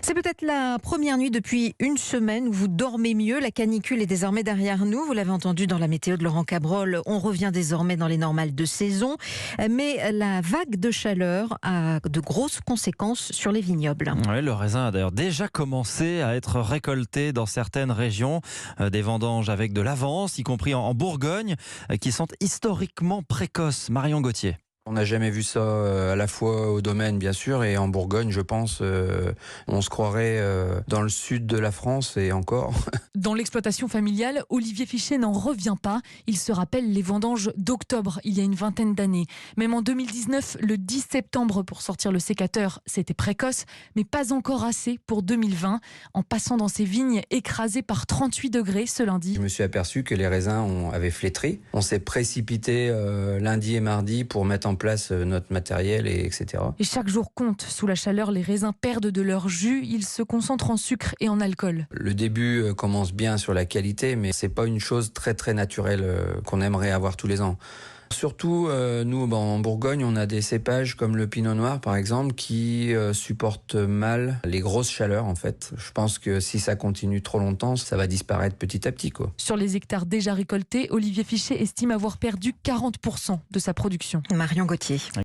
C'est peut-être la première nuit depuis une semaine où vous dormez mieux. La canicule est désormais derrière nous. Vous l'avez entendu dans la météo de Laurent Cabrol. On revient désormais dans les normales de saison. Mais la vague de chaleur a de grosses conséquences sur les vignobles. Oui, le raisin a d'ailleurs déjà commencé à être récolté dans certaines régions. Des vendanges avec de l'avance, y compris en Bourgogne, qui sont historiquement précoces. Marion Gauthier. On n'a jamais vu ça à la fois au domaine, bien sûr, et en Bourgogne, je pense. On se croirait dans le sud de la France et encore. Dans l'exploitation familiale, Olivier Fichet n'en revient pas. Il se rappelle les vendanges d'octobre, il y a une vingtaine d'années. Même en 2019, le 10 septembre, pour sortir le sécateur, c'était précoce, mais pas encore assez pour 2020. En passant dans ces vignes écrasées par 38 degrés ce lundi. Je me suis aperçu que les raisins avaient flétri. On s'est précipité lundi et mardi pour mettre en place notre matériel, etc. Et chaque jour compte. Sous la chaleur, les raisins perdent de leur jus. Ils se concentrent en sucre et en alcool. Le début commence bien sur la qualité, mais c'est pas une chose très très naturelle qu'on aimerait avoir tous les ans. Surtout, nous, en Bourgogne, on a des cépages comme le pinot noir, par exemple, qui supportent mal les grosses chaleurs, en fait. Je pense que si ça continue trop longtemps, ça va disparaître petit à petit, quoi. Sur les hectares déjà récoltés, Olivier Fichet estime avoir perdu 40% de sa production. Marion Gauthier.